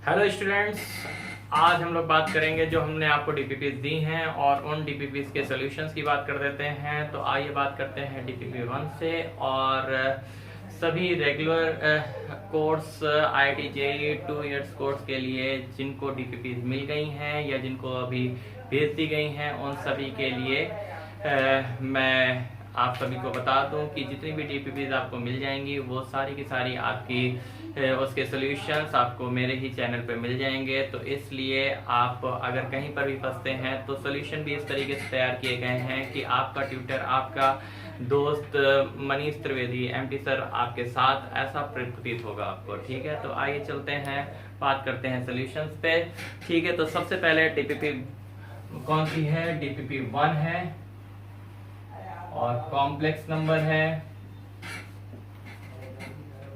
Hello students, आज हम लोग बात करेंगे जो हमने आपको डीपीपीज दी हैं और उन डीपीपीज के सॉल्यूशंस की बात कर देते हैं। तो आइए बात करते हैं डीपीपी 1 से। और सभी regular course IIT JEE 2 years course के लिए जिनको डीपीपीज मिल गई हैं या जिनको अभी भेज दी गई हैं, उन सभी के लिए मैं आप सभी को बता दूं कि जितनी भी डीपीपीज आपको मिल जाएंगी वो सारी की सारी आपकी उसके सॉल्यूशंस आपको मेरे ही चैनल पे मिल जाएंगे। तो इसलिए आप अगर कहीं पर भी फंसते हैं तो सॉल्यूशन भी इस तरीके से तैयार किए गए हैं कि आपका ट्यूटर, आपका दोस्त मनीष त्रिवेदी एमटी सर आपके साथ ऐसा प्रतीत होगा आपको। ठीक है, तो आइए चलते हैं, बात करते हैं सॉल्यूशंस पे। ठीक है, तो सबसे पहले डीपीपी कौन सी है? डीपीपी 1 है और कॉम्प्लेक्स नंबर है।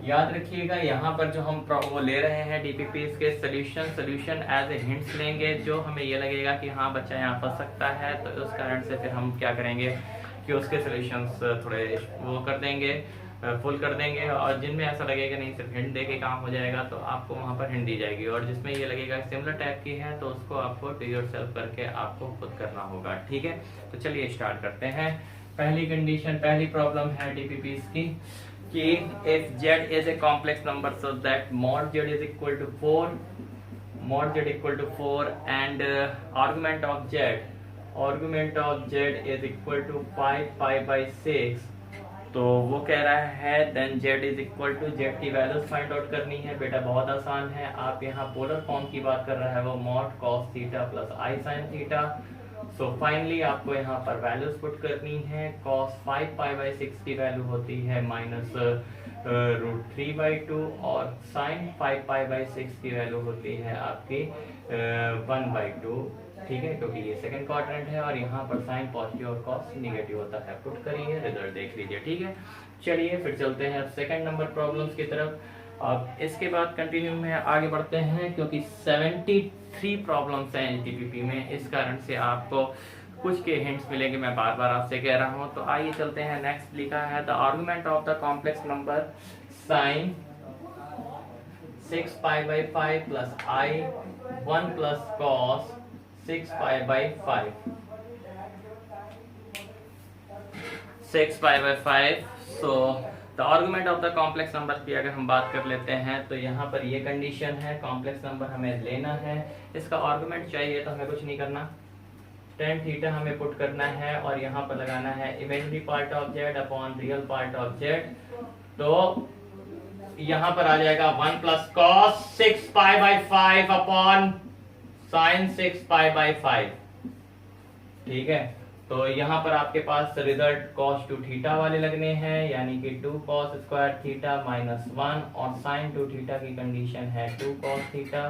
याद रखिएगा, यहाँ पर जो हम वो ले रहे हैं डीपीपीज के सॉल्यूशन एज ए हिंट्स लेंगे। जो हमें ये लगेगा कि हाँ बच्चा यहाँ फंस सकता है, तो उस कारण से फिर हम क्या करेंगे कि उसके सॉल्यूशंस थोड़े वो कर देंगे, फुल कर देंगे। और जिनमें ऐसा लगेगा नहीं सिर्फ हिंट दे के काम हो जाएगा, तो आपको वहाँ पर हिंट दी जाएगी। और जिसमें ये लगेगा सिमिलर टाइप की है, तो उसको आपको डू योरसेल्फ करके आपको खुद करना होगा। ठीक है, तो चलिए स्टार्ट करते हैं। पहली कंडीशन, पहली प्रॉब्लम है डीपीपीज की कि if z is a complex number so that mod z is equal to 4, mod z equal to 4 and argument of z is equal to 5 pi by 6। तो वो कह रहा है then z is equal to z की values find out करनी है। बेटा बहुत आसान है, आप यहाँ पोलर फॉर्म की बात कर रहा है वो mod cos theta plus i sin theta. So finally आपको यहाँ पर वैल्यूज पुट करनी है। cos 5 पाई बाई 6 की वैल्यू होती है माइनस √3/2 और sin 5 पाई बाई 6 की वैल्यू होती है आपकी 1/2। ठीक है, क्योंकि ये सेकंड क्वाड्रेंट है और यहाँ पर साइन पॉजिटिव और कॉस नेगेटिव होता है। पुट करिए, रिजल्ट देख लीजिए। ठीक है, चलिए फिर चलते हैं अब सेकंड नंबर प्रॉब्लम्स की तरफ। अब इसके बाद कंटिन्यू में आगे बढ़ते हैं, क्योंकि 73 प्रॉब्लम्स हैं डीपीपी में, इस कारण से आपको कुछ के हिंट्स मिलेंगे, मैं बार बार आपसे कह रहा हूं। तो आइए चलते हैं। नेक्स्ट लिखा है the argument of the complex number sine 6 pi by 5 plus i 1 plus cos 6 pi by 5, 6 pi by 5। So the argument of the complex number की अगर हम बात कर लेते हैं, तो यहाँ पर ये कंडीशन है, कॉम्प्लेक्स नंबर हमें लेना है, इसका आर्गुमेंट चाहिए, तो हमें कुछ नहीं करना, tan थीटा हमें पुट करना है और यहाँ पर लगाना है imaginary part of z upon real part of z। तो यहाँ पर आ जाएगा 1 plus cos 6 pi by 5 upon sine 6 pi by 5। ठीक है, तो यहाँ पर आपके पास रिजल्ट cos 2 थीटा वाले लगने हैं, यानी कि 2 cos स्क्वायर थीटा माइनस 1 और sin 2 थीटा की कंडीशन है 2 cos theta,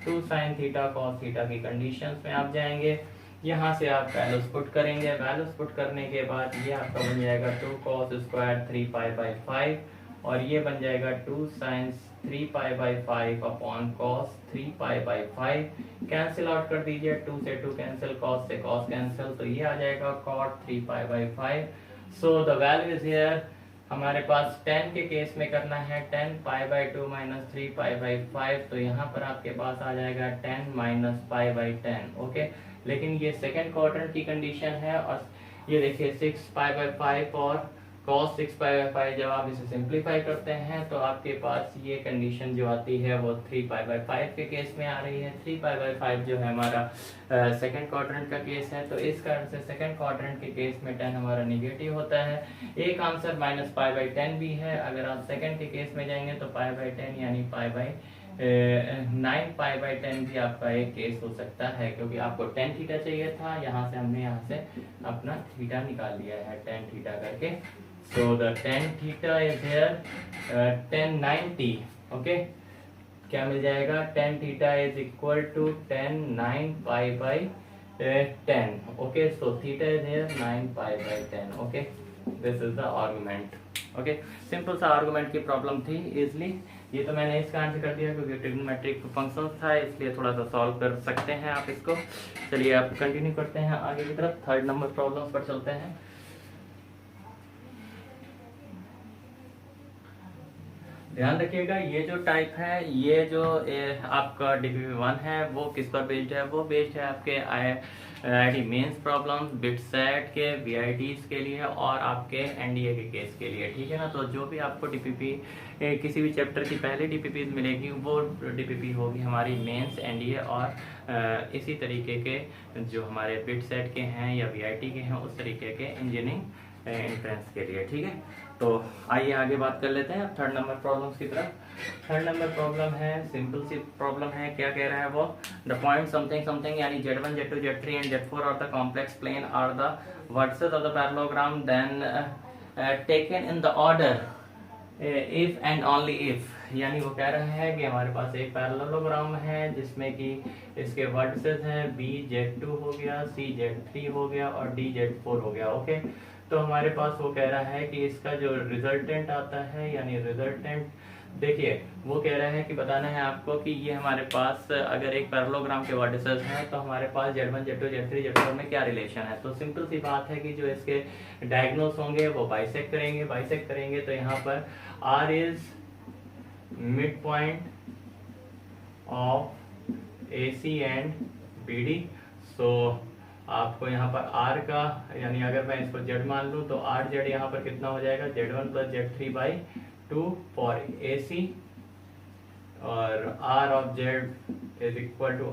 2 sin theta cos theta की कंडीशंस में आप जाएंगे। यहाँ से आप वैल्यूज पुट करेंगे, वैल्यूज पुट करने के बाद ये आपका बन जाएगा 2 cos स्क्वायर 3 पाई बाई 5 और ये बन जाएगा 2 sin 3 pi by 5 upon cos 3 pi by 5। Cancel out कर दीजिए, 2 से 2 कैंसिल, cos से cos कैंसिल, तो ये आ जाएगा cot 3 pi by 5। So the value is here. हमारे पास 10 के केस में करना है 10 pi by 2 minus 3 pi by 5, तो यहाँ पर आपके पास आ जाएगा 10 माइनस पाई बाई 10। ओके, लेकिन ये सेकेंड क्वाड्रेंट की कंडीशन है और ये देखिए 6 पाई बाई 5 और cos 6 पाई बाई 5, जब आप इसे सिंप्लीफाई करते हैं तो आपके पास ये कंडीशन जो आती है वो 3 पाई बाई 5 के केस में आ रही है। 3 पाई बाई 5 जो है हमारा सेकेंड क्वाड्रेंट का केस है, तो इस कारण से सेकेंड क्वाड्रेंट के केस में 10 हमारा निगेटिव होता है। एक आंसर माइनस पाई बाई 10 भी है। अगर आप सेकेंड के केस में जाएंगे तो पाई बाई 10 यानी पाई बाई 9 पाई बाई 10 भी आपका एक केस हो सकता है, क्योंकि आपको tan थीटा चाहिए था, यहाँ से हमने यहाँ से अपना थीटा निकाल लिया है tan थीटा करके। So the tan theta is here 10 90। Okay, क्या मिल जाएगा? tan theta is equal to 10 9 pi by 10। Okay, so theta is here 9 pi by 10। Okay, this is the argument. Okay, simple सा argument की problem थी easily. ये तो मैंने इसका आंसर कर दिया क्योंकि ट्रिग्नोमेट्रिक फंक्शन था, इसलिए थोड़ा सा सॉल्व कर सकते हैं आप इसको। चलिए आप कंटिन्यू करते हैं आगे की तरफ, थर्ड नंबर प्रॉब्लम पर चलते हैं। ध्यान रखिएगा ये जो टाइप है, ये जो आपका DPP1 है वो किस पर बेस्ड है, वो बेस्ड है आपके IIT mains problems, BITSAT के, VITs के लिए और आपके NDA के केस के लिए, ठीक है ना। तो जो भी आपको DPP किसी भी चैप्टर की पहले DPPs मिलेगी वो DPP होगी हमारी मेंस, NDA और इसी तरीके के जो हमारे बिट सेट के हैं या VIT के हैं उस तरीके के इंजीनियरिंग एंट्रेंस के लिए, ठीक है। तो आइए आगे बात कर लेते हैं अब थर्ड नंबर प्रॉब्लम्स की तरफ। थर्ड नंबर प्रॉब्लम है, सिंपल सी प्रॉब्लम है। क्या कह रहा है वो, द पॉइंट समथिंग समथिंग यानी Z1 Z2 Z3 and Z4 और the complex plane are the vertices of the parallelogram then taken in the order if and only if. यानी वो कह रहा है कि हमारे पास एक पैरेललोग्राम है जिसमें कि इसके वर्टिसेस हैं B Z2 हो गया, C Z3 हो गया और D Z4 हो गया, ओके। तो हमारे पास वो कह रहा है कि इसका जो रिजल्टेंट आता है, यानी रिजल्टेंट देखिए वो कह रहा है कि बताना है आपको कि ये हमारे पास अगर एक पैरेललोग्राम के वर्टिसेस हैं तो हमारे पास Z1 Z2 Z3 Z4 में क्या रिलेशन है। तो सिंपल सी बात है कि जो इसके डायगोनल्स होंगे वो बाइसेक्ट करेंगे तो यहाँ पर R is mid point of AC and BD। सो आपको यहाँ पर R का, यानी अगर मैं इसको Z मान लूँ तो RZ यहाँ पर कितना हो जाएगा, Z1 plus Z3/2 for AC और R of Z is equal to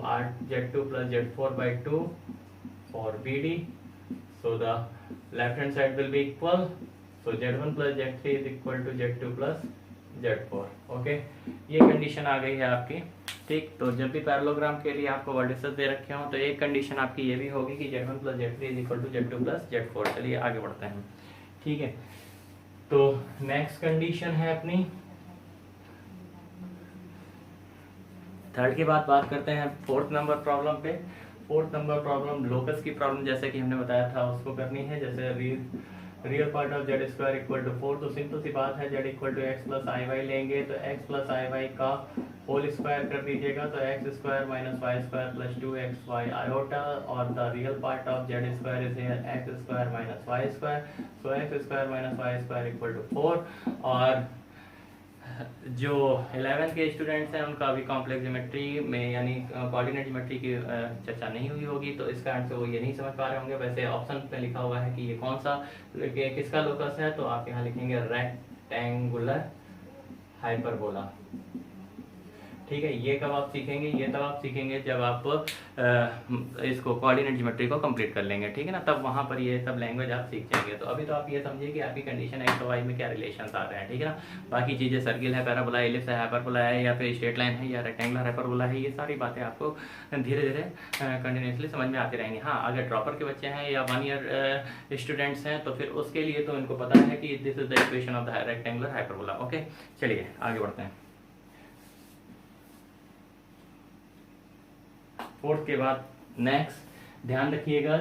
Z2 plus Z4/2 for BD। So the left hand side will be equal, so Z1 plus Z3 is equal to Z2 plus Z4, okay. ये condition आ गई है आपकी, ठीक। तो जब भी parallelogram के लिए आपको वर्टिसेस दे रखे हों तो एक कंडीशन आपकी ये भी होगी कि Z1 plus Z3 is equal to Z2 plus Z4। चलिए आगे बढ़ते हैं, ठीक है। तो नेक्स्ट कंडीशन है अपनी थर्ड के बाद बात करते हैं फोर्थ नंबर प्रॉब्लम पे। फोर्थ नंबर प्रॉब्लम लोकस की प्रॉब्लम जैसे कि हमने बताया था उसको करनी है। जैसे real part of Z square equal to 4, तो सिंपल सी बात है Z equal to x plus i y लेंगे तो x प्लस आई वाई का होल स्क्वायर कर दीजिएगा तो x square minus y square plus 2xy iota और the real part of Z square is here x square minus y square, so x square minus y square equal to 4। और जो 11th के students हैं उनका अभी complex geometry में यानी coordinate geometry की चर्चा नहीं हुई होगी तो इस कारण से वो ये नहीं समझ पा रहे होंगे। वैसे ऑप्शन में लिखा हुआ है कि ये कौन सा किसका लोकस है, तो आप यहाँ लिखेंगे रेक्टेंगुलर हाइपरबोला, ठीक है। ये कब आप सीखेंगे, ये तब आप सीखेंगे जब आप इसको कोऑर्डिनेट ज्योमेट्री को कंप्लीट कर लेंगे, ठीक है ना, तब वहां पर ये सब लैंग्वेज आप सीख जाएंगे। तो अभी तो आप ये समझिए कि आपकी कंडीशन एक्स और वाई में क्या रिलेशंस आ रहे हैं, ठीक है ना। बाकी चीजें सर्किल है, पैराबोला है, एलिप्स है, हाइपरबोला है या फिर स्ट्रेट लाइन है या रेक्टेंगुलर हाइपरबोला है, ये सारी बातें आपको धीरे धीरे कंटिन्यूसली समझ में आती रहेंगी। हाँ, अगर ड्रॉपर के बच्चे हैं या 1 ईयर स्टूडेंट्स हैं तो फिर उसके लिए तो इनको पता है कि this is the equation of the rectangular hyperbola, okay. चलिए आगे बढ़ते हैं। फोर्थ के बाद नेक्स्ट ध्यान रखिएगा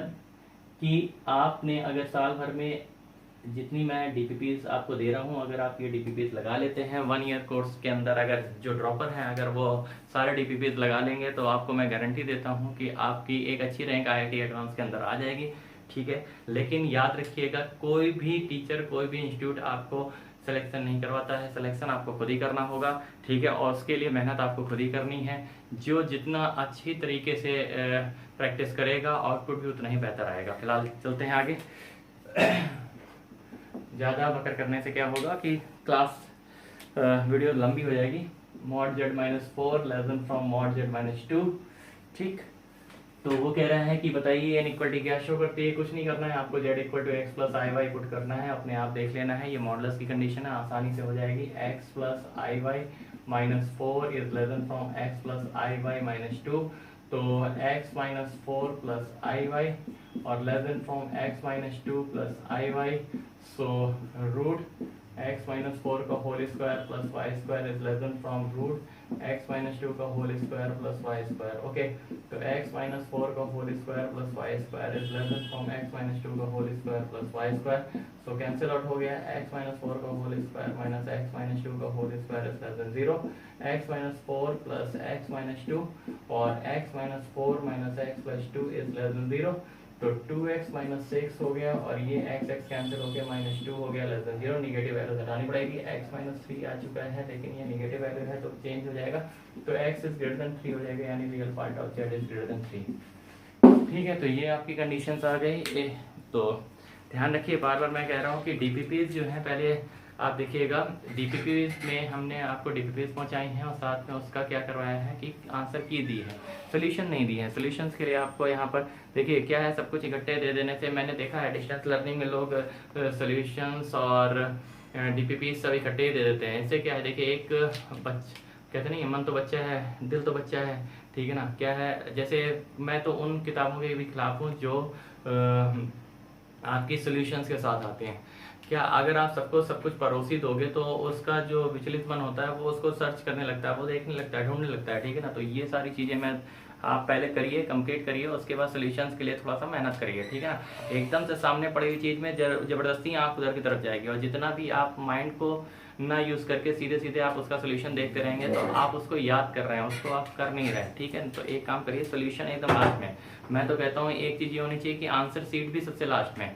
कि आपने अगर साल भर में जितनी मैं DPPs आपको दे रहा हूं अगर आप ये DPPs लगा लेते हैं 1 ईयर कोर्स के अंदर, अगर जो ड्रॉपर हैं अगर वो सारे DPPs लगा लेंगे तो आपको मैं गारंटी देता हूं कि आपकी एक अच्छी रैंक IIT एडवांस के अंदर आ जाएगी, ठीक है। लेकिन याद रखिएगा कोई भी टीचर कोई भी इंस्टीट्यूट आपको सिलेक्शन नहीं करवाता है, सिलेक्शन आपको खुद ही करना होगा, ठीक है। और उसके लिए मेहनत आपको खुद ही करनी है। जो जितना अच्छी तरीके से प्रैक्टिस करेगा आउटपुट भी उतना ही बेहतर आएगा। फिलहाल चलते हैं आगे। ज़्यादा बकर करने से क्या होगा कि क्लास वीडियो लंबी हो जाएगी। mod z-4 less than from mod z-2, ठीक। तो वो कह रहा है कि बताइए इनइक्वालिटी क्या शो करती है। कुछ नहीं करना है आपको, z equal to x plus i y put करना है, अपने आप देख लेना है। ये मॉडुलस की कंडीशन है, आसानी से हो जाएगी। x plus i y minus 4 is less than from x plus i y minus 2, तो x minus 4 plus i y और less than from x minus 2 plus i y, so root x minus 4 का whole square plus y square is less than from root x minus 2 का whole square plus y square, okay. तो x minus 4 का whole square plus y square is less than from x minus 2 का whole square plus y square, so cancel out हो गया। x minus 4 का whole square minus x minus 2 का whole square is less than 0, x minus 4 plus x minus 2 और x minus 4 minus x plus 2 is less than 0। तो 2x minus 6 हो गया और ये x कैंसिल हो गया, -2 हो गया, लेस देन 0। निगेटिव वैल्यू हटानी पड़ेगी, x माइनस 3 आ चुका है लेकिन ये निगेटिव वैल्यू है तो चेंज हो जाएगा, तो x इज ग्रेटर देन 3 हो जाएगा, यानी real part of z is greater than 3। ठीक है, तो ये आपकी कंडीशंस आ गई। तो ध्यान रखिए, बार बार मैं कह रहा हूँ कि डीपीपीज जो है, पहले आप देखिएगा डीपीपीज में हमने आपको डीपीपीज पहुंचाई हैं और साथ में उसका क्या करवाया है कि आंसर की दी है, सोल्यूशन नहीं दी है। सोल्यूशंस के लिए आपको यहाँ पर देखिए क्या है, सब कुछ इकट्ठे दे देने से, मैंने देखा है डिस्टेंस लर्निंग में लोग सोल्यूशंस और डीपीपीज सब इकट्ठे ही दे देते हैं। इससे क्या है, देखिए एक कहते नहीं मन तो बच्चा है दिल तो बच्चा है, ठीक है ना। क्या है, जैसे मैं तो उन किताबों के भी खिलाफ हूँ जो आपकी सॉल्यूशंस के साथ आते हैं। क्या अगर आप सबको सब कुछ परोसी दोगे तो उसका जो विचलित मन होता है वो उसको सर्च करने लगता है, वो देखने लगता है, ढूंढने लगता है, ठीक है ना। तो ये सारी चीजें मैं आप पहले करिए, कंप्लीट करिए, उसके बाद सॉल्यूशंस के लिए थोड़ा सा मेहनत करिए, ठीक है ना। एकदम से सामने पड़ी हुई चीज में जबरदस्ती आंख उधर की तरफ जाएगी, और जितना भी आप माइंड को ना यूज करके सीधे सीधे आप उसका सोल्यूशन देखते रहेंगे तो आप उसको याद कर रहे हैं, उसको आप कर नहीं रहे, ठीक है। तो एक काम करिए, सोल्यूशन एकदम लास्ट में। मैं तो कहता हूँ एक चीज ये होनी चाहिए कि आंसर सीट भी सबसे लास्ट में।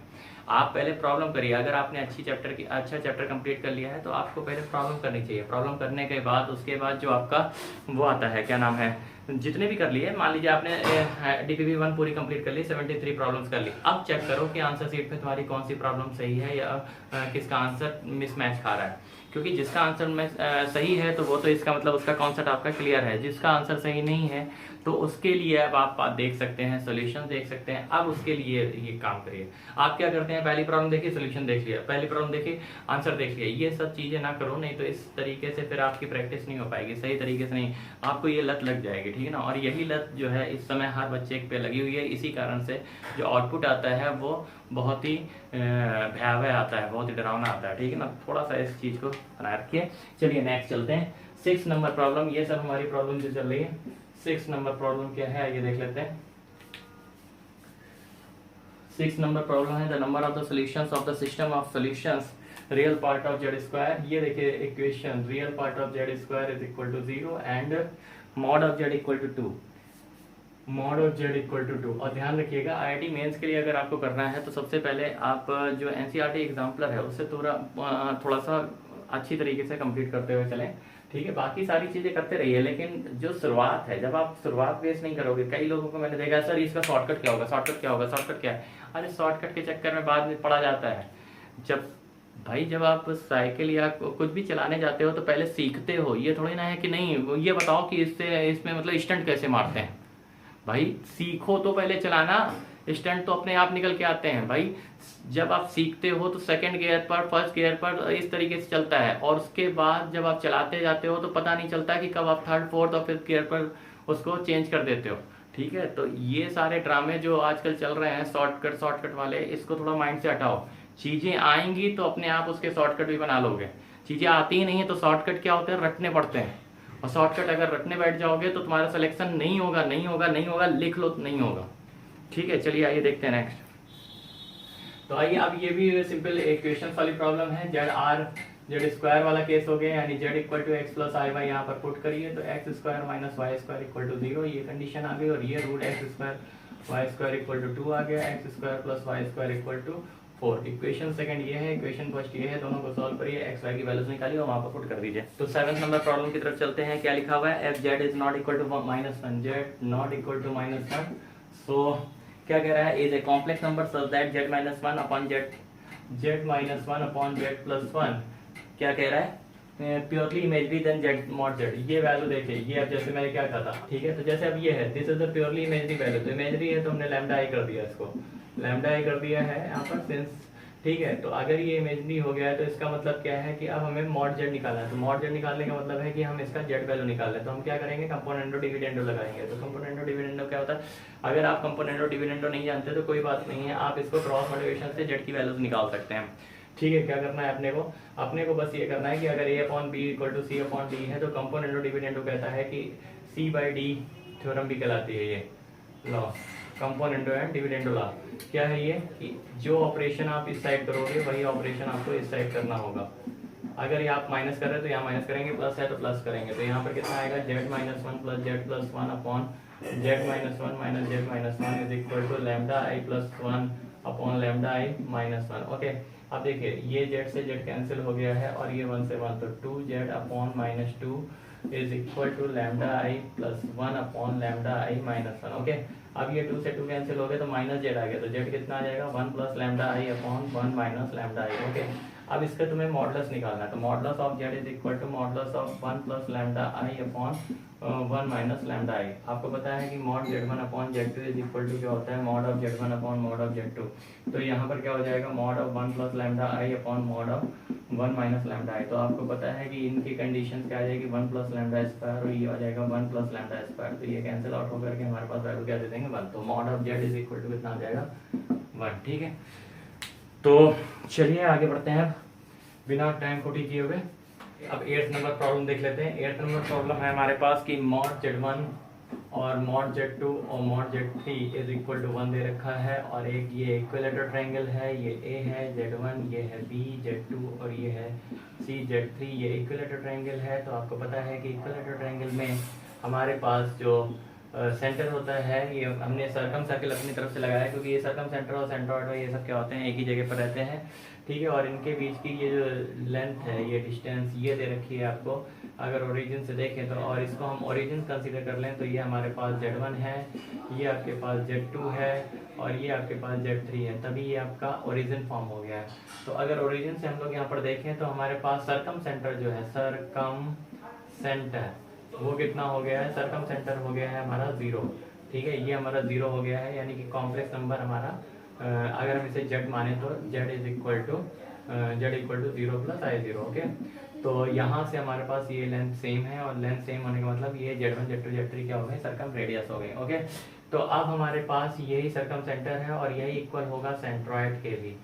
आप पहले प्रॉब्लम करिए, अगर आपने अच्छा चैप्टर कंप्लीट कर लिया है तो आपको पहले प्रॉब्लम करनी चाहिए। प्रॉब्लम करने के बाद उसके बाद जो आपका वो आता है, क्या नाम है, जितने भी कर लिए, मान लीजिए आपने डीपीपी 1 पूरी कंप्लीट कर ली, 73 प्रॉब्लम्स कर ली, अब चेक करो कि आंसर सीट में तुम्हारी कौन सी प्रॉब्लम सही है या किसका आंसर मिसमैच खा रहा है। क्योंकि जिसका आंसर में सही है तो वो तो इसका मतलब उसका कॉन्सेप्ट आपका क्लियर है, जिसका आंसर सही नहीं है तो उसके लिए अब आप देख सकते हैं, सॉल्यूशन देख सकते हैं। अब उसके लिए ये काम करिए, आप क्या करते हैं, पहली प्रॉब्लम देखिए, सॉल्यूशन देख लिया, पहली प्रॉब्लम देखिए, आंसर देख लिया, ये सब चीजें ना करो, नहीं तो इस तरीके से फिर आपकी प्रैक्टिस नहीं हो पाएगी सही तरीके से, नहीं, आपको ये लत लग जाएगी, ठीक है ना। और यही लत जो है इस समय हर बच्चे पे लगी हुई है, इसी कारण से जो आउटपुट आता है वो बहुत ही भयावह आता है, बहुत ही डरावना आता है, ठीक है ना। थोड़ा सा इस चीज को बनाए रखिए। चलिए नेक्स्ट चलते हैं, 6 नंबर प्रॉब्लम। ये सब हमारी प्रॉब्लम जो चल रही है, 6 नंबर प्रॉब्लम क्या है ये देख लेते हैं। 6 नंबर प्रॉब्लम है, the number of the solutions of the system of solutions real part of z square. ये देखिए equation, real part of z square is equal to 0 and mod of z equal to 2, mod of z equal to 2। और ध्यान रखिएगा IIT mains के लिए अगर आपको करना है तो सबसे पहले आप जो एनसीईआरटी एग्जाम्पलर है उससे थोड़ा सा अच्छी तरीके से कंप्लीट करते हुए चलें, ठीक है। बाकी सारी चीजें करते रहिए, लेकिन जो शुरुआत है, जब आप शुरुआत बेस नहीं करोगे, कई लोगों को मैंने देखा सर इसका शॉर्टकट क्या होगा, शॉर्टकट क्या होगा, शॉर्टकट क्या है, अरे शॉर्टकट के चक्कर में बाद में पड़ा जाता है। जब आप साइकिल या कुछ भी चलाने जाते हो तो पहले सीखते हो, ये थोड़ी ना है कि नहीं ये बताओ कि इसमें मतलब स्टंट कैसे मारते हैं। भाई सीखो तो पहले चलाना, स्टंट तो अपने आप निकल के आते हैं भाई। जब आप सीखते हो तो सेकंड गियर पर, फर्स्ट गियर पर इस तरीके से चलता है, और उसके बाद जब आप चलाते जाते हो तो पता नहीं चलता कि कब आप थर्ड, फोर्थ और फिफ्थ गियर पर उसको चेंज कर देते हो, ठीक है। तो ये सारे ड्रामे जो आजकल चल रहे हैं शॉर्टकट वाले, इसको थोड़ा माइंड से हटाओ। चीजें आएंगी तो अपने आप उसके शॉर्टकट भी बना लोगे, चीजें आती ही नहीं है तो शॉर्टकट क्या होते हैं, रटने पड़ते हैं। और शॉर्टकट अगर रटने बैठ जाओगे तो तुम्हारा सिलेक्शन नहीं होगा, लिख लो नहीं होगा, ठीक है। चलिए आइए देखते हैं नेक्स्ट। तो आइए, अब ये भी सिंपल इक्वेशन वाली प्रॉब्लम है, जेड स्क्वायर वाला केस हो गया, यानी z equal to x plus i y यहाँ पर पुट करिए तो x square minus y square equal to 0, ये कंडीशन आ गई। और ये root x square y square equal to 2 आ गया, x square plus y square equal to 4। Equation second ये है, इक्वेशन फर्स्ट ये है, दोनों को सॉल्व करिए, एक्स वाई की वैल्यूज निकालिए और वहां पर पुट कर दीजिए। तो 7 नंबर प्रॉब्लम की तरफ चलते हैं। क्या लिखा हुआ है, if z is not equal to -1, z not equal to -1। So क्या कह रहा है, is a complex number such that z -1 upon z -1 upon z plus 1। क्या कह रहा है, purely imaginary then z mod z. ये वैल्यू देखिए, ये अब जैसे मैंने क्या कहा था, ठीक है। तो जैसे अब ये है, this is the purely imagery value, तो इमेजरी है तो हमने लैम्डा आई कर दिया, इसको लैम्डा आई कर दिया है यहाँ पर सिंस, ठीक है। तो अगर ये इमेजरी हो गया है तो इसका मतलब क्या है कि अब हमें मॉड जेड निकालना है। तो मॉड जेड निकालने का मतलब है कि हम इसका जेड वैल्यू निकाल रहे हैं, तो हम क्या करेंगे, कंपोनेंडो डिविडेंडो लगाएंगे। तो कंपोनेंडो डिविडेंडो क्या होता है, अगर आप कंपोनेंडो डिविडेंडो नहीं जानते तो कोई बात नहीं है, आप इसको क्रॉस मल्टीप्लिकेशन से जेड की वैल्यूज निकाल सकते हैं, ठीक है। क्या करना है अपने को बस ये करना है कि अगर a upon b equal to c upon d है तो कंपोनेंडो डिविडेंडो कहता है कि c बाई डी थ्योरम भी कहलाती है ये law, componendo and dividendo law. क्या है ये कि जो ऑपरेशन आप इस साइड करोगे वही ऑपरेशन आपको इस साइड करना होगा, अगर ये आप माइनस कर रहे हैं तो यहाँ माइनस करेंगे, प्लस है तो प्लस करेंगे, तो यहाँ पर कितना आएगा z minus one plus z plus one upon z minus one minus z minus one is equal to lambda i plus one upon lambda i minus one. Okay, अब देखिए ये z से z कैंसिल हो गया है और ये 1 से 1, तो 2z upon minus 2 is equal to lambda i plus one upon lambda i minus one. Okay, अब ये 2 से 2 कैंसिल हो गए तो माइनस जेड आ गया, तो जेड कितना आ जाएगा 1 plus lambda i upon 1 minus lambda i. Okay, अब इसका तुम्हें मॉडुलस निकालना है, तो modulus of z is equal to modulus of 1 plus lambda i upon 1 minus lambda i. आपको पता है कि mod z1 upon z2 is equal to क्या होता है, mod of z1 upon mod of z2। तो यहाँ पर क्या हो जाएगा, mod of 1 plus lambda i upon mod of 1 minus lambda i. तो आपको पता है कि इनकी कंडीशन क्या आ जाएगी, 1 प्लस लैम्डा स्क्वायर और ये आ जाएगा 1 प्लस लैम्डा स्क्वायर, तो ये कैंसिल आउट होकर के हमारे पास वैल्यू क्या दे देंगे 1। तो mod of z is equal to कितना आ जाएगा 1। ठीक है, तो चलिए आगे बढ़ते हैं बिना टाइम खोटी किए हुए। अब 8th नंबर प्रॉब्लम देख लेते हैं। 8th नंबर प्रॉब्लम है हमारे पास कि मॉड z1 और मॉड z2 और mod z3 is equal to 1 दे रखा है, और एक ये इक्विलेटरल ट्रायंगल है, ये A है z1, ये है B z2 और ये है C z3, ये इक्विलेटरल ट्रायंगल है। तो आपको पता है कि इक्विलेटरल ट्रायंगल में हमारे पास जो सेंटर होता है, ये हमने सर्कम सर्कल अपनी तरफ से लगाया है, क्योंकि ये सर्कम सेंटर और सेंट्रॉइड ये सब क्या होते हैं, एक ही जगह पर रहते हैं। ठीक है, और इनके बीच की ये जो लेंथ है, ये डिस्टेंस ये दे रखी है आपको, अगर ओरिजिन से देखें तो, और इसको हम ओरिजिन कंसीडर कर लें तो ये हमारे पास z1 है, ये आपके पास z2 है और ये आपके पास z3 है, तभी ये आपका ओरिजिन फॉर्म हो गया है। तो अगर ओरिजिन से हम लोग यहाँ पर देखें तो हमारे पास सरकम सेंटर जो है, सरकम सेंटर वो कितना हो गया है, सरकम सेंटर हो गया है हमारा 0। ठीक है, ये हमारा 0 हो गया है, यानी कि कॉम्प्लेक्स नंबर हमारा अगर हम इसे z माने तो z is equal to 0 plus i0। Okay, तो यहाँ से हमारे पास ये लेंथ सेम है, और लेंथ सेम होने का मतलब ये z1 z2 z3 क्या हो गए, सरकम रेडियस हो गए। ओके, तो अब हमारे पास यही सरकम सेंटर है और यही इक्वल होगा सेंट्रॉइड के भी।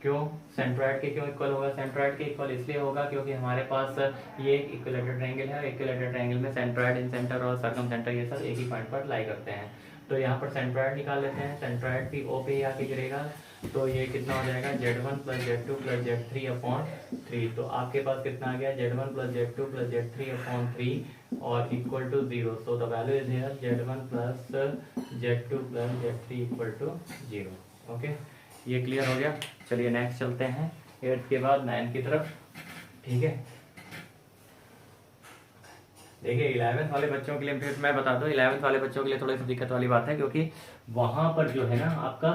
क्यों सेंट्रॉइड के क्यों इक्वल होगा, सेंट्रॉइड के इक्वल इसलिए होगा क्योंकि हमारे पास ये एक इक्विलेटरल ट्रायंगल है, इक्विलेटरल ट्रायंगल में सेंट्रॉइड, इन सेंटर और सर्कम सेंटर ये सब एक ही पॉइंट पर लाई करते हैं। तो यहाँ पर सेंट्रॉइड निकाल लेते हैं, सेंट्रॉइड भी O पे ही आके गिरेगा, तो ये कितना हो जाएगा z1 plus z2 plus z3 upon 3। तो आपके पास कितना आ गया, z1 plus z2 plus z3 upon 3 और equal to 0। So the value is here z1 plus z2 plus z3 equal to 0। Okay, ये क्लियर हो गया। चलिए नेक्स्ट चलते हैं 8 के बाद 9 की तरफ। ठीक है, देखिए 11th वाले बच्चों के लिए फिर मैं बता दूं, 11th वाले बच्चों के लिए थोड़ी सी दिक्कत वाली बात है, क्योंकि वहां पर जो है ना आपका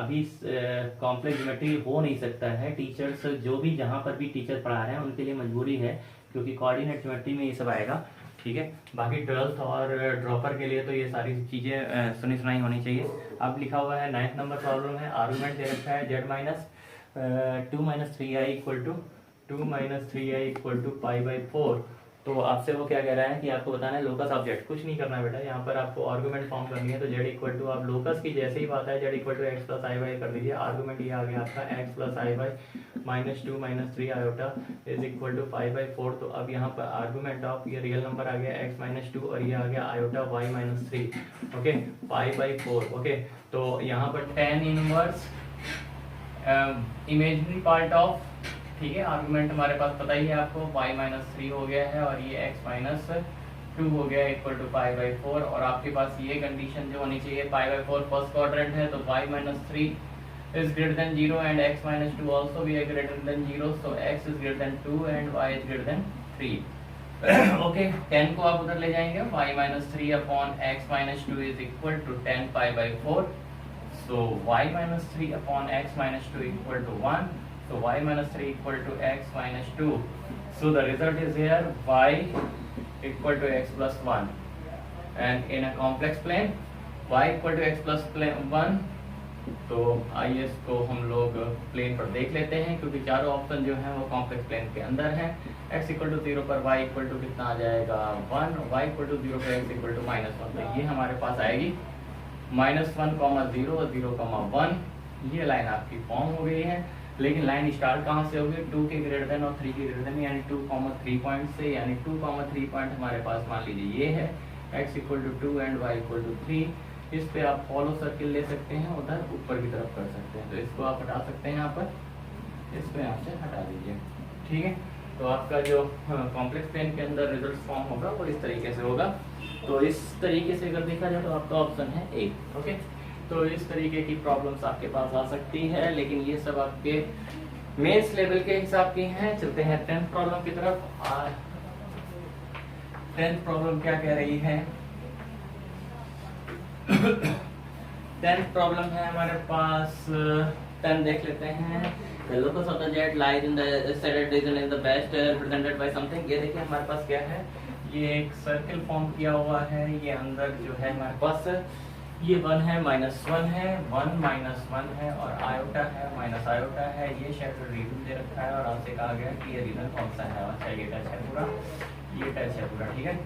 अभी कॉम्प्लेक्स ज्योमेट्री हो नहीं सकता है। टीचर्स जो भी जहां पर भी टीचर पढ़ा रहे हैं उनके लिए मजबूरी है, क्योंकि कोऑर्डिनेट ज्योमेट्री में ये सब आएगा। ठीक है, बाकी 12th और ड्रॉपर के लिए तो ये सारी चीज़ें सुनी सुनाई होनी चाहिए। अब लिखा हुआ है 9th नंबर प्रॉब्लम है, आर्गुमेंट दे रखा है z minus 2 minus 3i equal to 2 minus 3i equal to π/4। तो आपसे वो क्या कह रहा है कि आपको बताना है लोकस ऑफ जेड। कुछ नहीं करना है बेटा, यहाँ पर आपको आर्गुमेंट फॉर्म करनी है। तो जेड इक्वल टू आप लोकस की जैसे ही बात है z equal to x plus i y कर दीजिए। आर्गुमेंट ये आ गया आपका x plus i y minus 2 minus 3 iota is equal to π/4। तो अब यहाँ पर आर्गुमेंट ऑफ ये रियल नंबर आ गया x माइनस 2 और ये आ गया iota y minus 3। Okay, π/4। Okay, तो यहाँ पर tan inverse imaginary part of, ठीक है, आर्गुमेंट हमारे पास पता ही है आपको, y माइनस 3 हो गया है और ये x माइनस 2 हो गया इक्वल टू π/4। और आपके पास ये कंडीशन जो होनी चाहिए, π/4 फर्स्ट क्वाड्रेंट है, तो y minus 3 is greater than 0 and x minus 2 also भी greater than 0, so x is greater than 2 and y is greater than 3। Okay, 10 को आप उधर ले जाएंगे, y minus 3 upon x minus 2 is equal to 10 π/4। So y minus 3 upon x minus 2 equal to 1। So y minus 3 equal to x minus 2. So the result is here y equal to x plus 1. And in a complex plane, y equal to x plus 1. तो आइए इसको हम लोग plane पर देख लेते हैं, क्योंकि चारों ऑप्शन जो हैं वो कॉम्प्लेक्स प्लेन के अंदर हैं। x इक्वल टू 0 पर y इक्वल टू कितना आ जाएगा 1, y इक्वल टू 0 पर x इक्वल टू -1। तो ये हमारे पास आएगी -1, 0, 0, 1। ये लाइन आपकी फॉर्म हो गई है। लेकिन लाइन स्टार्ट कहाँ से होगी, 2 के ग्रेटर देन और 3 के ग्रेटर देन, यानी 2, 3 पॉइंट से, यानी 2, 3 पॉइंट हमारे पास मान लीजिए ये है, x equal to 2 and y equal to 3। इस पे आप फॉलो सर्किल ले सकते हैं, उधर ऊपर की तरफ कर सकते हैं। तो इसको आप हटा सकते हैं, यहाँ पर इस पे यहाँ से हटा दीजिए। ठीक है। तो आपका जो कॉम्प्लेक्स प्लेन के अंदर रिजल्ट फॉर्म होगा वो इस तरीके से होगा। तो इस तरीके से अगर देखा जाए तो आपका ऑप्शन है ए। ओके, तो इस तरीके की प्रॉब्लम्स आपके पास आ सकती है, लेकिन ये सब आपके मेंस लेवल के हिसाब की हैं। चलते हैं 10th प्रॉब्लम की तरफ। 10th प्रॉब्लम क्या कह रही है? 10th प्रॉब्लम है हमारे पास 10 देख लेते हैं। The locus of the jet lies in the stated region in the best represented by something। ये देखिए हमारे पास क्या है, ये एक सर्कल फॉर्म किया हुआ है। ये अंदर जो है हमारे पास ये 1 है, -1 है, 1 -1 है और आयोटा है, माइनस आयोटा है। ये शेडो रीजन दे रखा है और आपसे कहा गया कि ये रीजन कौन सा है। अच्छा, ये टच है पूरा, ये टच है पूरा, ठीक है।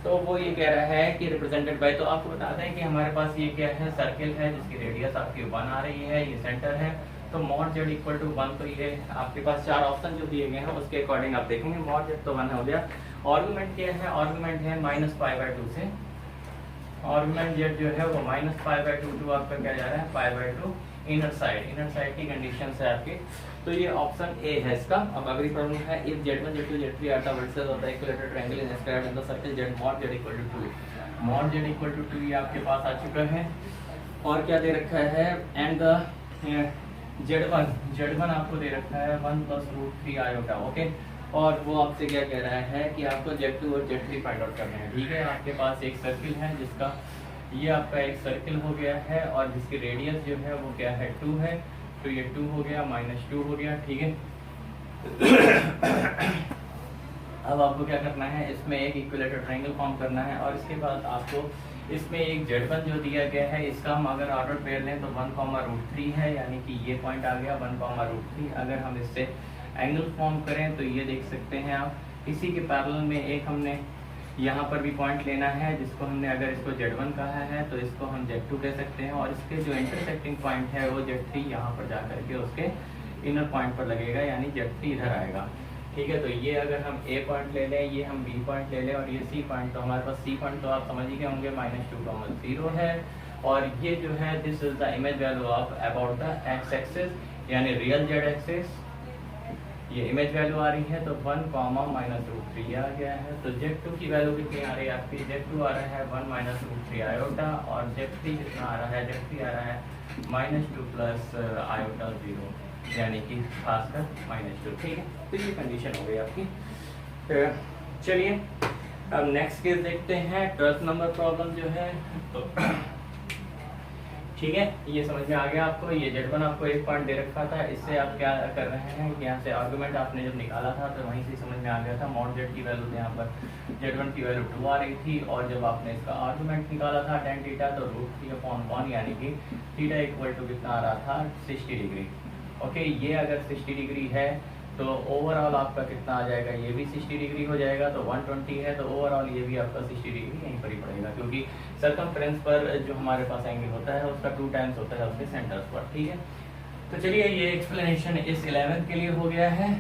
तो वो ये कह रहा है कि रिप्रेजेंटेड बाय, तो आपको बताते हैं कि हमारे पास ये क्या है, सर्कल है जिसकी रेडियस आपकी 1 आ रही है, ये सेंटर है। तो मॉड जेड इक्वल टू 1, तो ये आपके पास 4 ऑप्शन जो दिए गए हैं उसके अकॉर्डिंग आप देखेंगे। मॉड जेड तो 1 हो गया। आर्गुमेंट क्या है? आर्गुमेंट है -π/2 से। आर्गुमेंट जेड जो है वो -π/2 टू आपका क्या जा रहा है, π/2 इनर साइड की कंडीशन है आपकी। तो ये ऑप्शन ए है इसका। अब अगली प्रॉब्लम है, if Z1 Z2 Z3 are the vertices of the equilateral triangle inscribed in the circle Z mod Z equal to 2। mod Z equal to 2 ये आपके पास आ चुका है। और क्या दे रखा है, एंड द Z1 आपको दे रखा है 1 + √3 आयोटा। ओके, और वो आपसे क्या कह रहा है कि आपको Z2 और Z3 फाइंड आउट करना है। ठीक है, आपके पास एक सर्किल है जिसका ये आपका एक सर्किल हो गया है और जिसकी रेडियस जो है वो क्या है, 2 है। तो ये 2 हो गया, -2 हो गया, ठीक है। अब आपको क्या करना है, इसमें एक इक्विलेटरल ट्रायंगल फॉर्म करना है और इसके बाद आपको इसमें एक Z1 जो दिया गया है इसका हम अगर ऑर्डर पेयर लें तो 1, √3 है, यानी कि ये पॉइंट आ गया 1, √3। अगर हम इससे एंगल फॉर्म करें तो ये देख सकते हैं आप। इसी के पैरेलल में एक हमने यहाँ पर भी पॉइंट लेना है जिसको हमने, अगर इसको Z1 कहा है तो इसको हम Z2 कह सकते हैं और इसके जो इंटरसेक्टिंग पॉइंट है वो Z3 यहाँ पर जा करके उसके इनर पॉइंट पर लगेगा, यानी Z3 इधर आएगा। ठीक है, तो ये अगर हम A पॉइंट ले लें, ये हम B पॉइंट ले लें और ये C पॉइंट, तो हमारे पास C पॉइंट तो आप समझ ही गए होंगे -2, 0 है। और ये जो है this is the image value of about the x axis, यानी रियल Z एक्सिस। ये इमेज वैल्यू आ रही है तो 1, -√3 आ गया है। तो Z2 की वैल्यू कितनी आ रही है आपकी, Z2 आ रहा है 1 -√3 आयोटा और Z3 कितना आ रहा है, Z3 आ रहा है -2 + आयोटा 0, यानी कि खासकर -2। ठीक है, तो ये कंडीशन हो गई आपकी। चलिए अब नेक्स्ट केस देखते हैं, 12th नंबर प्रॉब्लम जो है। तो ठीक है, ये समझ में आ गया आपको। ये Z1 आपको एक पॉइंट दे रखा था, इससे आप क्या कर रहे हैं कि यहाँ से आर्गुमेंट आपने जब निकाला था तो वहीं से समझ में आ गया था। mod Z की वैल्यू यहाँ पर Z1 की वैल्यू 2 आ रही थी और जब आपने इसका आर्गुमेंट निकाला था tan थीटा तो √3/1, यानी कि थीटा इक्वल टू कितना आ रहा था, 60 डिग्री। ओके, ये अगर 60 डिग्री है तो ओवरऑल आपका कितना आ जाएगा, ये भी 60 डिग्री हो जाएगा। तो 120 है तो ओवरऑल ये भी आपका 60 डिग्री यहीं पर ही पड़ेगा, क्योंकि सर्कमफ्रेंस पर जो हमारे पास एंगल होता है उसका 2 टाइम्स होता है उसके सेंटर्स पर। ठीक है, तो चलिए ये एक्सप्लेनेशन इस 11th के लिए हो गया है।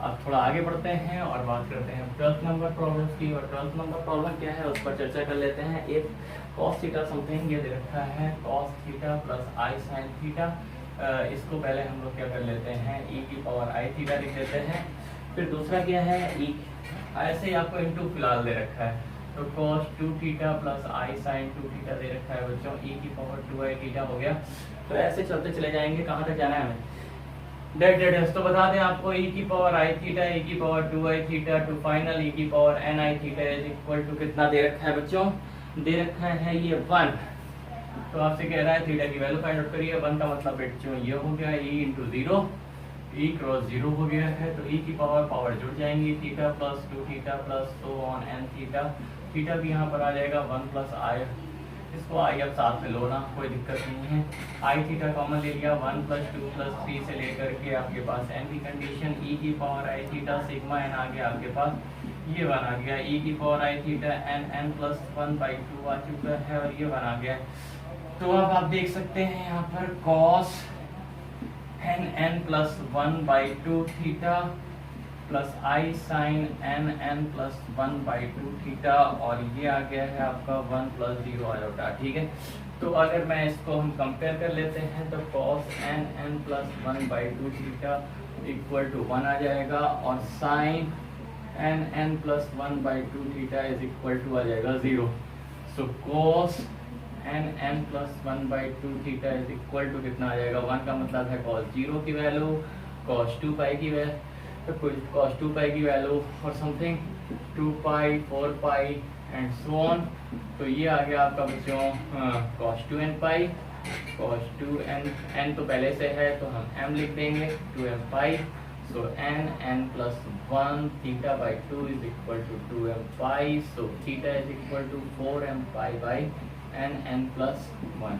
अब थोड़ा आगे बढ़ते हैं और बात करते हैं 12th नंबर प्रॉब्लम्स की। और 12th नंबर प्रॉब्लम क्या है उस पर चर्चा कर लेते हैं। एक cos थीटा समथिंग ये दे रखा है, cos theta + I sin theta. इसको पहले हम लोग क्या कर लेते हैं, e⁻I थीटा लिख देते हैं। फिर दूसरा क्या है, ऐसे ही आपको इनटू फिलहाल दे रखा है, तो cos 2 theta + I sin 2 theta दे रखा है बच्चों, e⁻2I थीटा हो गया। तो ऐसे चलते चले जाएंगे, कहाँ तक जाना है हमें, डेट। तो बता दें आपको e⁻I theta, e⁻2I theta to final e⁻NI theta is equal to कितना दे रखा है बच्चों, दे रखा है ये 1। तो आपसे कह रहा है थीटा की वैल्यू फाइंड आउट करिए। 1 का मतलब बच्चों ये हो गया e⁻0, e क्रॉस 0 हो गया है, तो e की पावर जुड़ जाएंगी, theta + 2 theta + so on n theta. Theta भी यहाँ पर आ जाएगा 1 + I, इसको I अब साथ में लो ना, कोई दिक्कत नहीं है। I थीटा कॉमन ले लिया, 1 + 2 + 3 से लेकर के आपके पास n की condition, e⁻I theta sigma n आ गया आपके पास, ये 1 आ गया, e⁻I थीटा n + 1/2 आ चुका है और ये 1 आ गया। तो अब आप देख सकते हैं यहाँ पर cos n + 1/2 theta + I sin n + 1/2 theta और ये आ गया है आपका 1 + 0 आयोटा। ठीक है, तो अगर मैं इसको हम कंपेयर कर लेते हैं तो cos n + 1/2 theta equal to 1 आ जाएगा और sine n plus 1/2 theta is equal to आ जाएगा 0। So cos n plus 1/2 theta is equal to कितना आ जाएगा, 1 का मतलब है cos 0 की वैल्यू, cos 2 पाई की वैल्यू, cos 2 पाई की वैल्यू और something 2 pi 4 pi and so on. तो ये आ गया आपका बच्चों cos 2n पाई, cos 2n, n तो पहले से है तो हम m लिख देंगे 2m pi. So n plus 1 theta by 2 is equal to 2m pi. So theta is equal to 4m pi by n plus 1।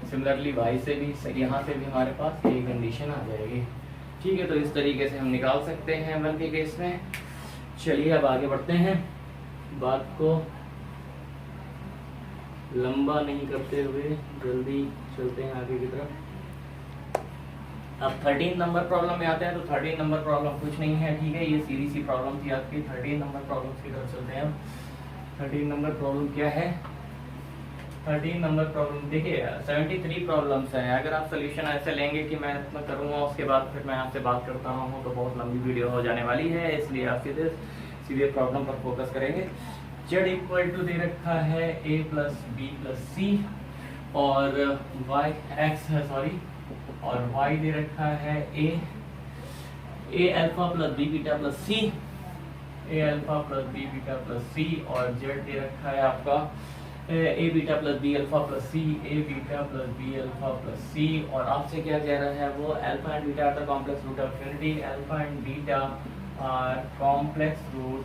Similarly y से भी, यहाँ से भी हमारे पास यही कंडीशन आ जाएगी। ठीक है, तो इस तरीके से हम निकाल सकते हैं 1 के केस में। चलिए अब आगे बढ़ते हैं, बात को लंबा नहीं करते हुए जल्दी चलते हैं आगे की तरफ। अब 13 नंबर प्रॉब्लम में आते हैं। तो 13 नंबर प्रॉब्लम कुछ नहीं है, ठीक है, ये सीधी सी प्रॉब्लम थी आपकी। 13 नंबर प्रॉब्लम की तरफ चलते हैं। 13 नंबर प्रॉब्लम क्या है? 13 नंबर प्रॉब्लम देखिए 73 प्रॉब्लम्स हैं। अगर आप सोल्यूशन ऐसे लेंगे कि मैं इतना करूँगा उसके बाद फिर मैं आपसे बात करता हूँ तो बहुत लंबी वीडियो हो जाने वाली है, इसलिए आप सीधे प्रॉब्लम पर फोकस करेंगे। z इक्वल टू दे रखा है a plus b plus c और y x है सॉरी और y दे रखा है a alpha plus b beta plus c, a alpha plus b beta plus c और z दे रखा है आपका a beta plus b alpha plus c, a beta plus b alpha plus c. और आपसे क्या कह रहा है वो, alpha and beta are the complex root of unity, alpha and beta are complex root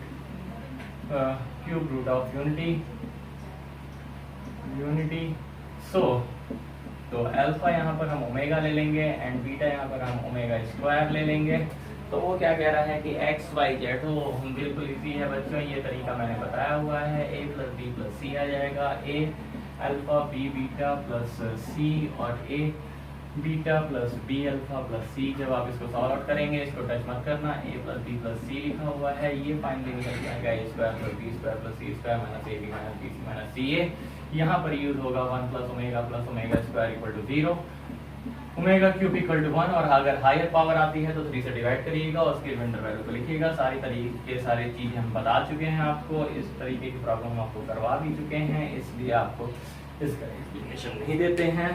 cube root of unity. So तो alpha यहाँ पर हम ओमेगा ले लेंगे एंड बीटा यहाँ पर हम ओमेगा स्क्वायर ले लेंगे। तो वो क्या कह रहा है कि एक्स वाई जेड हो, हम बिल्कुल इजी है बच्चों, ये तरीका मैंने बताया हुआ है। a plus b plus c आ जाएगा, a alpha b beta plus c और a beta plus b alpha plus c. जब आप इसको सॉल्व आउट करेंगे, इसको टच मत करना, a plus b plus c लिखा हुआ है, ये फाइनली निकल जाएगा a square plus b square plus c square minus a b minus b c minus c a. यहाँ पर यूज होगा 1 plus omega square equal to 0, omega cube equal to 1 और अगर हायर पावर आती है तो 3 से डिवाइड करिएगा और उसके रिमाइंडर वैल्यू को लिखिएगा। सारी चीजें हम बता चुके हैं आपको, इस तरीके की प्रॉब्लम हम आपको करवा भी चुके हैं, इसलिए आपको इसका एक्सप्लेनेशन नहीं देते हैं।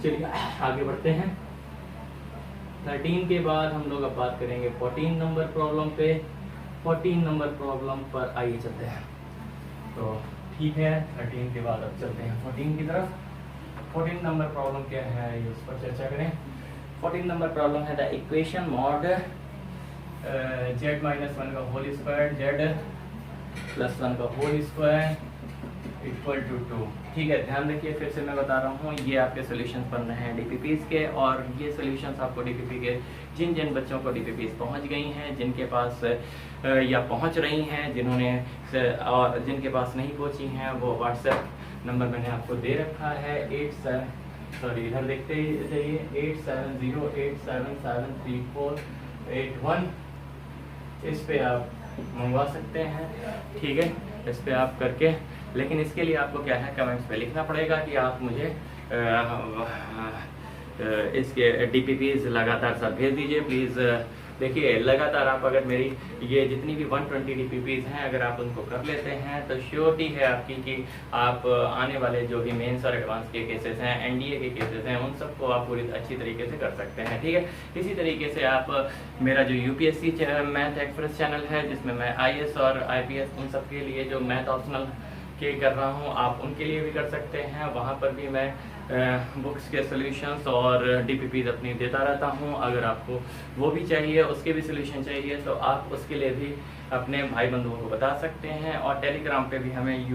चलिए आगे बढ़ते हैं। 13 के बाद हम लोग अब बात करेंगे 14 नंबर प्रॉब्लम पे। 14 नंबर प्रॉब्लम पर आइए चलते हैं। तो ठीक है, 13 के बाद अब चलते हैं 14 की तरफ। 14 नंबर प्रॉब्लम क्या है ये उस पर चर्चा करें। 14 नंबर प्रॉब्लम है the equation mod z minus 1 का होल स्क्वायर z प्लस 1 का होल स्क्वायर इक्वल टू 2। ठीक है, ध्यान रखिए, फिर से मैं बता रहा हूँ, ये आपके सॉल्यूशंस बन रहे हैं डीपीपीज के और ये सॉल्यूशंस आपको डीपीपी के जिन बच्चों को डीपीपीज पहुँच गई हैं, जिनके पास या पहुँच रही हैं, जिन्होंने और जिनके पास नहीं पहुँची हैं, वो व्हाट्सएप नंबर मैंने आपको दे रखा है इधर देखते ही जाइए 8708773481। इस पे आप मंगवा सकते हैं, ठीक है, इस पे आप करके। लेकिन इसके लिए आपको क्या है, कमेंट्स पे लिखना पड़ेगा कि आप मुझे इसके डीपीपीज लगातार सब भेज दीजिए प्लीज़। देखिए लगातार आप अगर मेरी ये जितनी भी 120 डीपीपीज हैं अगर आप उनको कर लेते हैं तो श्योरिटी है आपकी कि आप आने वाले जो भी मेंस और एडवांस के केसेस हैं, एनडीए के केसेस हैं, उन सबको आप पूरी अच्छी तरीके से कर सकते हैं। ठीक है, इसी तरीके से आप मेरा जो यूपीएससी मैथ एक्सप्रेस चैनल है जिसमें मैं आईएएस और आईपीएस उन सब के लिए जो मैथ ऑप्शनल के कर रहा हूँ, आप उनके लिए भी कर सकते हैं। वहाँ पर भी मैं बुक्स के सॉल्यूशंस और डीपीपीज अपनी देता रहता हूँ। अगर आपको वो भी चाहिए, उसके भी सॉल्यूशन चाहिए तो आप उसके लिए भी अपने भाई बंधुओं को बता सकते हैं और टेलीग्राम पे भी हमें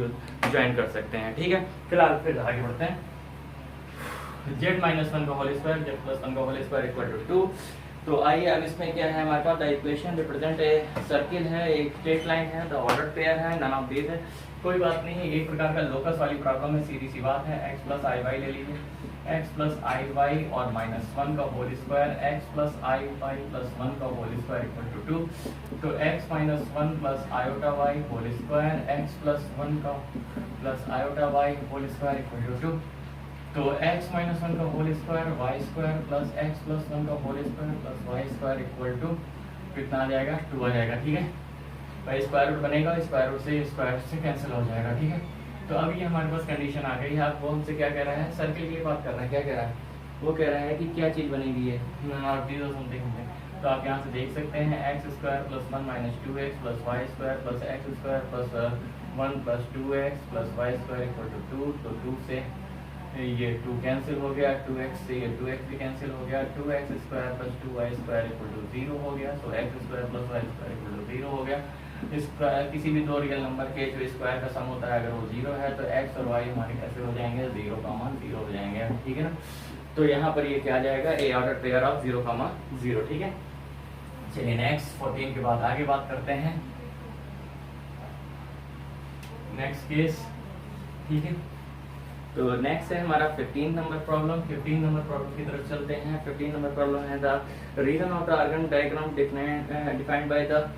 ज्वाइन कर सकते हैं। ठीक है, फिलहाल फिर आगे बढ़ते हैं। z माइनस 1 का होल स्क्वायर z प्लस 1 का होल स्क्वायर इक्वल टू 2। तो आइए अब इसमें क्या है हमारे पास, the equation represent a circle है, एक स्ट्रेट लाइन है, द ऑर्डर पेयर है, नन ऑफ दीज है, कोई बात नहीं है, एक प्रकार का लोकस वाली प्रॉब्लम है, सीधी सी बात है। x प्लस आई वाई ले लीजिए, x प्लस आई वाई और माइनस 1 का whole square, x plus i y plus 1 का होल स्क्वायर इक्वल टू 2। तो x minus 1 plus iota y whole square, x plus 1 का plus iota y whole square equal to 2। तो x minus one का whole square y square plus x plus one का whole square plus y square equal to कितना आ जाएगा 2 आ जाएगा। ठीक है, भाई स्क्वायर रूट बनेगा, स्क्वायर रूट से कैंसिल हो जाएगा। ठीक है, तो अब ये हमारे पास कंडीशन आ गई है। आप वो हमसे क्या कह रहा है, सर्किल की बात कर रहा है, क्या कह रहा है, वो कह रहा है कि क्या चीज़ बनेगी है समथिंग। तो आप यहाँ से देख सकते हैं x square plus one minus two x plus y square plus x square plus one plus two x plus y square equal to two. तो टू से ये 2 कैंसिल हो गया, 2x से ये 2x भी कैंसिल हो गया, 2x square plus 2y square equal to 0 हो गया। So x square plus y square equal to 0 हो गया। इस किसी भी दो रियल नंबर के जो स्क्वायर का सम होता है अगर वो 0 है तो x और y हमारे कैसे हो जाएंगे, 0, 0 हो जाएंगे। ठीक है ना, तो यहाँ पर ये क्या आ जाएगा, ए ऑर्डर पेयर ऑफ 0, 0। ठीक है, चलिए नेक्स्ट 14 के बाद आगे बात करते हैं नेक्स्ट केस। ठीक है, तो नेक्स्ट है हमारा 15 नंबर प्रॉब्लम। 15 नंबर प्रॉब्लम की तरफ चलते हैं। 15 नंबर प्रॉब्लम है the region of the Argand diagram defined by the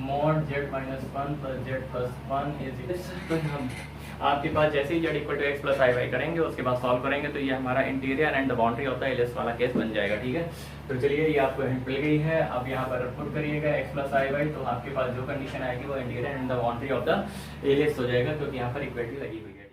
mod z minus 1 plus z plus 1 is। तो हम आपके पास जैसे ही z equal to x plus i y करेंगे उसके बाद सॉल्व करेंगे तो ये हमारा इंटीरियर एंड द बाउंड्री होता है एलिस वाला केस बन जाएगा। ठीक है, तो चलिए ये आपको हिंट मिल गई है। अब यहाँ पर पुट करिएगा एक्स प्लस आई वाई, तो आपके पास जो कंडीशन आएगी वो interior and the boundary of the ellipse हो जाएगा क्योंकि यहाँ पर इक्वेलिटी लगी हुई है।